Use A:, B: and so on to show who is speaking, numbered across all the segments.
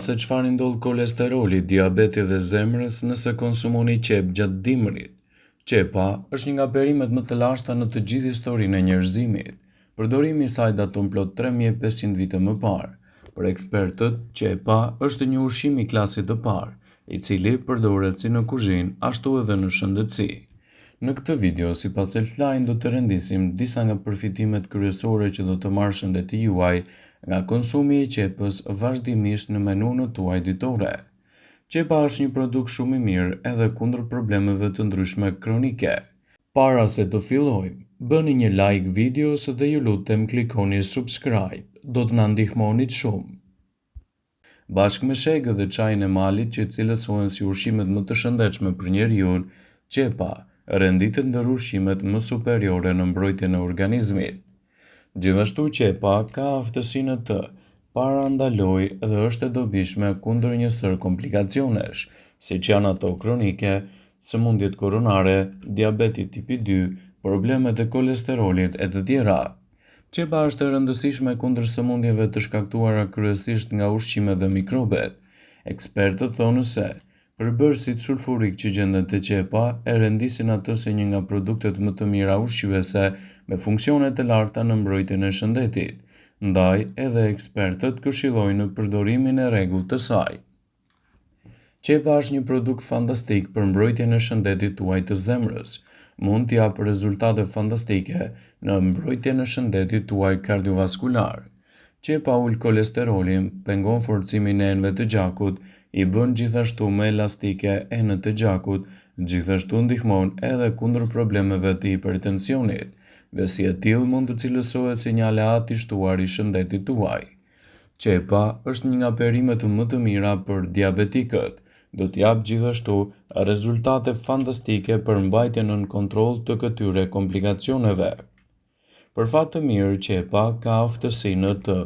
A: Se çfarë ndodh kolesterolit, diabetit dhe zemrës nëse konsumoni qep gjatë dimrit. Qepa është një nga perimet më të lashta në të gjithë historinë e njerëzimit. Përdorimi i saj daton plot 3500 vite më parë. Për ekspertët, qepa është një ushqim i klasit të parë, i cili përdoret si në kuzhinë, ashtu edhe në shëndetësi. Në këtë video, sipas Healthline, do të rendisim disa nga përfitimet kryesore që do të marrë shëndeti juaj nga konsumi i qepës vazhdimisht në menunët tuaj ditore. Qepa është një produkt shumë i mirë edhe kundër problemeve të ndryshme kronike. Para se të fillojmë, bëni një like videos dhe ju lutem klikoni subscribe, do të na ndihmonit shumë. Bashkë me shegë dhe çajin e malit që cilësohen si ushqimet më të shëndetshme për njeriun, qepa renditet ndër ushqimet më superiore në mbrojtjen e organizmit. Gjithashtu qepa ka aftësinë të parandalojë dhe është e dobishme kundër një sër komplikacionesh, siç janë ato kronike, sëmundjet koronare, diabeti tipi 2, problemet e kolesterolit e të tjera. Qepa është e rëndësishme kundër sëmundjeve të shkaktuara kryesisht nga ushqimet dhe mikrobet. Ekspertët thonë se përbërësit sulfurik që gjenden te qepa e rendisin atë si një nga produktet më të mira ushqyese me funksione të larta në mbrojtjen e shëndetit. Ndaj, edhe ekspertët këshillojnë përdorimin e rregullt të saj. Qepa është një produkt fantastik për mbrojtjen e shëndetit tuaj të zemrës. Mund t'i japë rezultate fantastike në mbrojtjen e shëndetit tuaj kardiovaskular. Qepa ul kolesterolin, pengon forcimin e enëve të gjakut, i bën gjithashtu më elastike enët e gjakut, gjithashtu ndihmon edhe kundër problemeve të hipertensionit, dhe si e tillë mund të cilësohet si një aleat i shtuar i shëndetit tuaj. Qepa është një nga perimet më të mira për diabetikët, do t'jap gjithashtu rezultate fantastike për mbajtjen nën kontroll të këtyre komplikacioneve. Për fat të mirë, qepa ka aftësinë të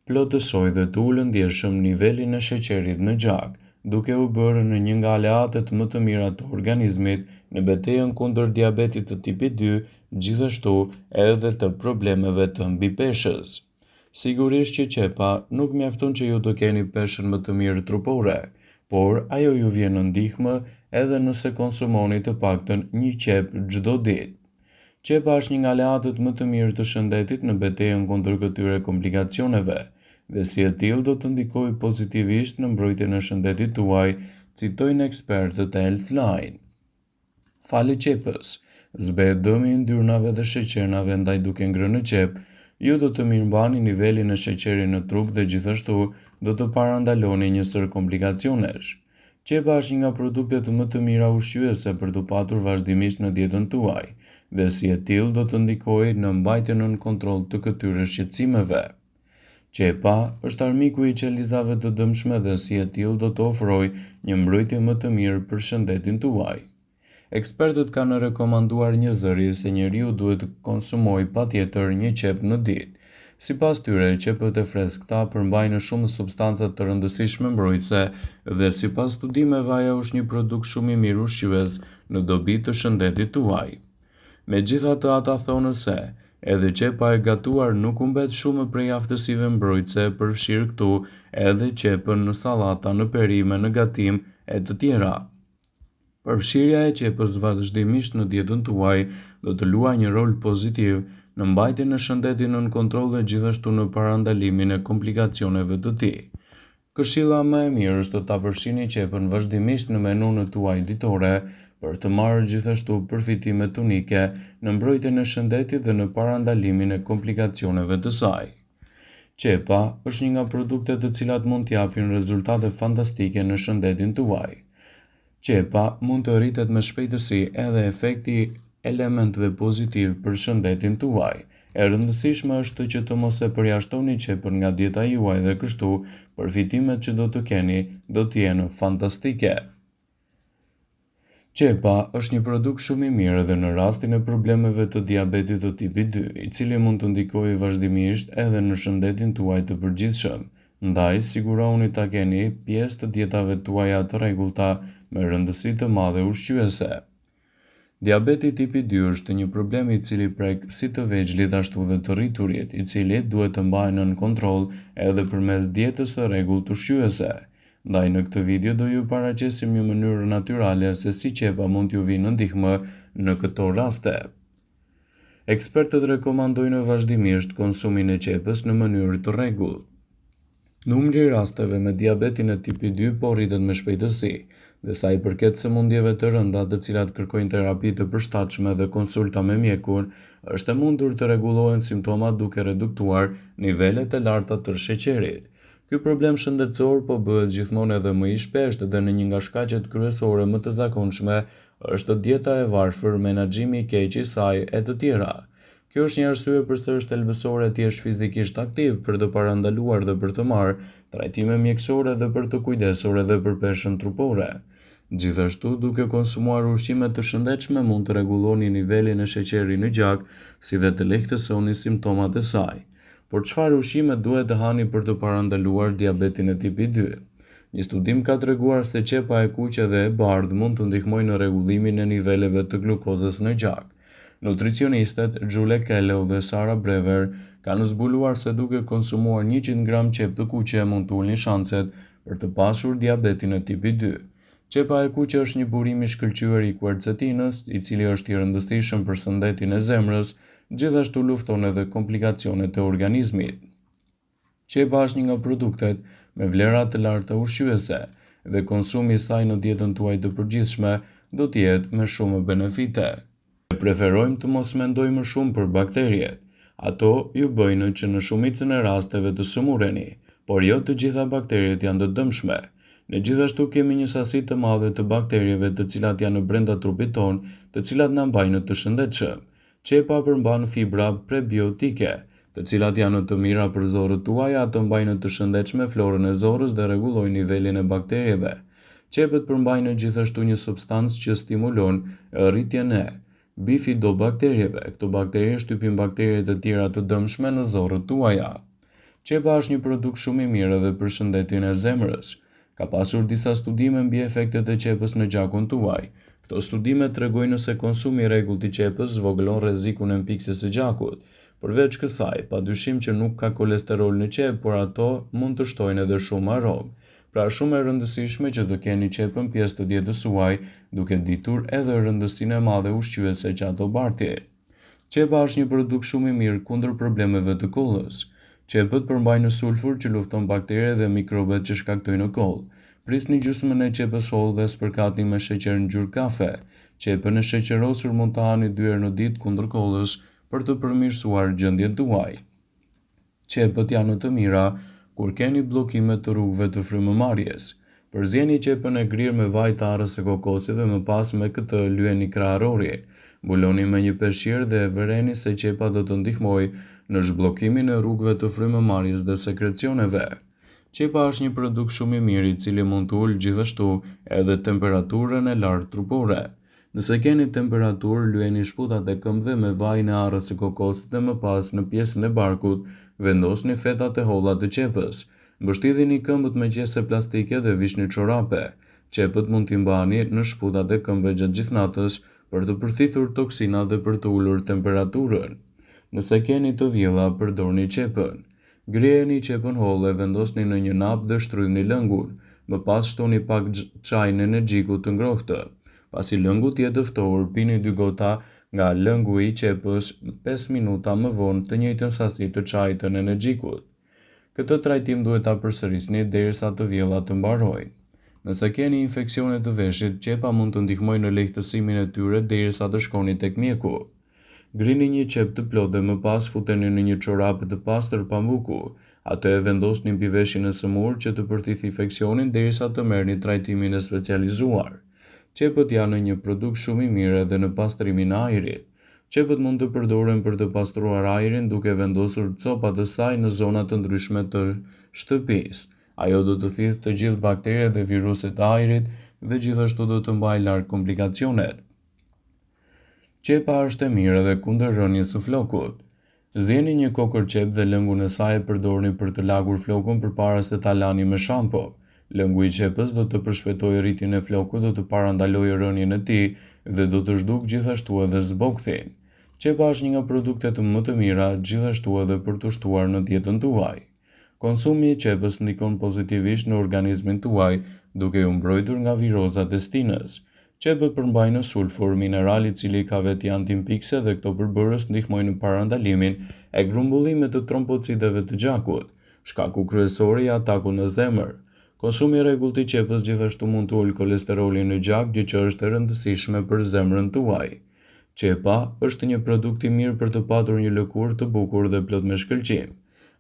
A: plotësojë dhe të ulë ndjeshëm nivelin e sheqerit në gjak, duke u bërë në një nga aleatet më të mira të organizmit në betejën kundër diabetit të tipit 2, gjithashtu edhe të problemeve të mbipeshës. Sigurisht që qepa nuk mjafton që ju të keni peshën më të mirë trupore, por ajo ju vjen në ndihmë edhe nëse konsumoni të paktën një qep çdo ditë. Qepa është një nga aleatët më të mirë të shëndetit në betejën kundër këtyre komplikacioneve, dhe si e tillë do të ndikojë pozitivisht në mbrojtjen e shëndetit tuaj, citojnë ekspertët e Healthline. Falë qepës, zbehet dëmi i yndyrnave dhe sheqernave ndaj duke ngrënë qep, ju do të mirëmbani nivelin e sheqerit në trup dhe gjithashtu do të parandaloni një sër komplikacionesh. Qepa është një nga produktet më të mira ushqyese për të patur vazhdimisht në dietën tuaj, dhe si e tillë do të ndikojë në mbajtjen nën kontroll të këtyre shqetësimeve. Qepa është armiku i qelizave të dëmshme dhe si e tillë do të ofrojë një mbrojtje më të mirë për shëndetin tuaj. Ekspertët kanë rekomanduar një zëri se njeriu duhet të konsumojë patjetër një qep në ditë. Sipas tyre, qepët e freskëta përmbajnë shumë substanca të rëndësishme mbrojtëse dhe sipas studimeve ajo është një produkt shumë i mirë ushqyes në dobi të shëndetit tuaj. Megjithatë, ata thonë se edhe qepa e gatuar nuk humbet shumë prej aftësive mbrojtëse, përfshirë këtu edhe qepën në sallata, në perime, në gatim e të tjera. Përfshirja e qepës vazhdimisht në dietën tuaj do të luajë një rol pozitiv në mbajtjen e shëndetit nën kontroll dhe gjithashtu në parandalimin e komplikacioneve të tij. Këshilla më e mirë është të ta përfshini qepën vazhdimisht në menunët tuaj ditore për të marrë gjithashtu përfitime unike në mbrojtjen e shëndetit dhe në parandalimin e komplikacioneve të saj. Qepa është një nga produktet të cilat mund t'japin rezultate fantastike në shëndetin tuaj. Qepa mund të rritet me shpejtësi edhe efekti elementëve pozitiv për shëndetin tuaj. E rëndësishme është që të mos e përjashtoni qepën nga dieta juaj dhe kështu përfitimet që do të keni do të jenë fantastike. Qepa është një produkt shumë i mirë edhe në rastin e problemeve të diabetit të tipit 2, i cili mund të ndikojë vazhdimisht edhe në shëndetin tuaj të përgjithshëm. Ndaj, siguroni ta keni pjesë të dietave tuaja të rregullta me rëndësi të madhe ushqyese. Diabeti tipi 2 është një problem i cili prek si të vegjëlit ashtu dhe të rriturit, i cili duhet të mbajnë nën kontroll edhe përmes dietës së rregullt ushqyese. Ndaj në këtë video do ju paraqesim një mënyrë natyrale se si qepa mund t'ju vinë në ndihmë në këto raste. Ekspertët rekomandojnë vazhdimisht konsumin e qepës në mënyrë të rregullt. Numri i rasteve me diabetin e tipi 2 po rritet me shpejtësi, dhe sa i përket sëmundjeve të rënda të cilat kërkojnë terapi të përshtatshme dhe konsulta me mjekun, është e mundur të rregullohen simptomat duke reduktuar nivelet e larta të sheqerit. Ky problem shëndetësor po bëhet gjithmonë edhe më i shpeshtë dhe në një nga shkaqet kryesore më të zakonshme është dieta e varfër, menaxhimi i keq i saj e të tjera. Kjo është një arsye pse është thelbësore të jesh fizikisht aktiv për të parandaluar dhe për të marrë trajtime mjekësore dhe për të kujdesur edhe për peshën trupore. Gjithashtu, duke konsumuar ushqime të shëndetshme mund të rregulloni nivelin e sheqerit në gjak, si dhe të lehtësoni simptomat e saj. Por çfarë ushqime duhet të hani për të parandaluar diabetin e tipi 2? Një studim ka treguar se qepa e kuqe dhe e bardhë mund të ndihmojnë në rregullimin e niveleve të glukozës në gjak. Nutricionistët Gjule Kellow dhe Sara Brever kanë zbuluar se duke konsumuar 100 gram qepë të kuqe mund të ulni shanset për të pasur diabetin e tipi 2. Qepa e kuqe është një burim i shkëlqyer i quercetinës, i cili është i rëndësishëm për shëndetin e zemrës, gjithashtu lufton edhe komplikacionet e organizmit. Qepa është një nga produktet me vlera të larta ushqyese dhe konsumi i saj në dietën tuaj të përgjithshme do të jetë me shumë benefite. Ne preferojmë të mos mendojmë më shumë për bakteriet. Ato ju bëjnë që në shumicën e rasteve të sëmureni, por jo të gjitha bakteriet janë të dëmshme. Ne gjithashtu kemi një sasi të madhe të bakterieve të cilat janë në brenda trupit tonë, të cilat na mbajnë të shëndetshëm. Qepa përmban fibra prebiotike, të cilat janë të mira për zorët tuaja, ato mbajnë të shëndetshme florën e zorës dhe rregullojnë nivelin e bakterieve. Qepët përmbajnë gjithashtu një substancë që stimulon rritjen e bifidobakterieve. Këto bakteri shtypin bakteriet e tjera të dëmshme në zorët tuaja. Qepa është një produkt shumë i mirë edhe për shëndetin e zemrës. Ka pasur disa studime mbi efektet e qepës në gjakun tuaj. Këto studime tregojnë se konsumi i rregullt i qepës zvogëlon rrezikun e mpiksjes së gjakut. Përveç kësaj, padyshim që nuk ka kolesterol në qepë, por ato mund të shtojnë edhe shumë aromë. Pra shumë e rëndësishme që të keni qepën pjesë të dietës suaj, duke ditur edhe rëndësinë e madhe ushqyese që ato bartin. Qepa është një produkt shumë i mirë kundër problemeve të kollës. Qepët përmbajnë sulfur që lufton bakteriet dhe mikrobet që shkaktojnë kollë. Prisni gjysmën e qepës hollë dhe spërkatni me sheqer në ngjyrë kafe. Qepën e sheqerosur mund ta hani 2 herë në ditë kundër kollës për të përmirësuar gjendjen tuaj. Qepët janë të mira kur keni bllokime të rrugëve të frymëmarrjes. Përzieni qepën e grirë me vaj të arrës së kokosit dhe më pas me këtë lyeni kraharorin. Mbuloni me një peshqir dhe vereni se qepa do të ndihmojë në zhbllokimin e rrugëve të frymëmarrjes dhe sekrecioneve. Qepa është një produkt shumë i mirë i cili mund të ulë gjithashtu edhe temperaturën e lartë trupore. Nëse keni temperaturë, lyeni shputat e këmbëve me vajin e arrës së kokosit dhe më pas në pjesën e barkut vendosni fetat e holla të qepës. Mbështidhini këmbët me qese plastike dhe vishni çorape. Qepët mund t'i mbani në shputat e këmbëve gjatë gjithë natës për të përthithur toksinat dhe për të ulur temperaturën. Nëse keni të vjella, përdorni qepën. Griheni qepën hollë e vendosni në një nap dhe shtrydhni lëngun. Më pas shtoni pak çaj në energjiku të ngrohtë. Pasi lëngu të jetë ftohur, pini 2 gota nga lëngu i qepës 5 minuta më vonë të njëjtën sasi të çajit të energjikut. Këtë trajtim duhet ta përsërisni derisa të vjellat të mbarojnë. Nëse keni infeksione të veshit, qepa mund të ndihmojë në lehtësimin e tyre derisa të shkoni tek mjeku. Grini një qep të plotë dhe më pas futeni në një çorap të pastër pambuku. Atë e vendosni mbi veshin e sëmurë që të përthithë infeksionin derisa të merrni trajtimin e specializuar. Qepët janë një produkt shumë i mirë edhe në pastrimin e ajrit. Qepët mund të përdoren për të pastruar ajrin duke vendosur copa të saj në zona të ndryshme të shtëpisë. Ajo do të thithë të gjithë bakteriet dhe viruset e ajrit dhe gjithashtu do të mbajë larg komplikacionet. Qepa është e mirë edhe kundër rënies së flokut. Zieni një kokër qep dhe lëngun e saj e përdorni për të lagur flokun përpara se ta lani me shampo. Lëngu i qepës do të përshpejtojë rritjen e flokut, do të parandalojë rënien e tij dhe do të zhduk gjithashtu edhe zbokthin. Qepa është një nga produktet më të mira gjithashtu edhe për të shtuar në dietën tuaj. Konsumi i qepës ndikon pozitivisht në organizmin tuaj, duke ju mbrojtur nga virozat e stinës. Qepët përmbajnë sulfur, mineral i cili ka veti antimpikse dhe këto përbërës ndihmojnë në parandalimin e grumbullimit të trombocideve të gjakut, shkaku kryesor i atakut në zemër. Konsumi i rregullt i qepës gjithashtu mund të ulë kolesterolin në gjak, gjë që është e rëndësishme për zemrën tuaj. Qepa është një produkt i mirë për të patur një lëkurë të bukur dhe plot me shkëlqim.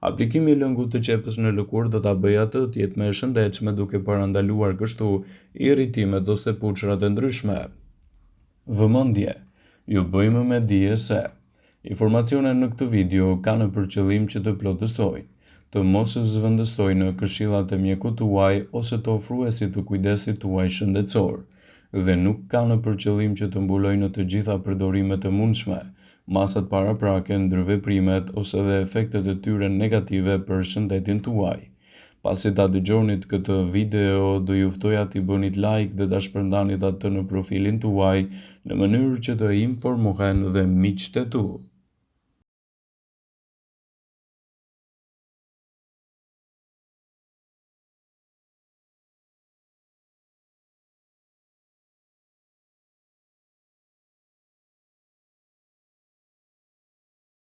A: Aplikimi i lëngut të qepës në lëkurë do ta bëjë atë të jetë më e shëndetshme, duke parandaluar kështu irritimet ose puçrat e ndryshme. Vëmendje: ju bëjmë me dije se informacionet në këtë video kanë për qëllim që të plotësojnë, të mos zëvendësojnë në këshillat e mjekut tuaj ose të ofruesit të kujdesit tuaj shëndetësor, dhe nuk kanë për qëllim që të mbulojnë në të gjitha përdorimet e mundshme, masat paraprake, ndërveprimet ose dhe efektet e tyre negative për shëndetin tuaj. Pasi ta dëgjonit këtë video, do ju ftoja t'i bënit like dhe ta shpërndanit atë në profilin tuaj në mënyrë që të informohen dhe miqtë e tu.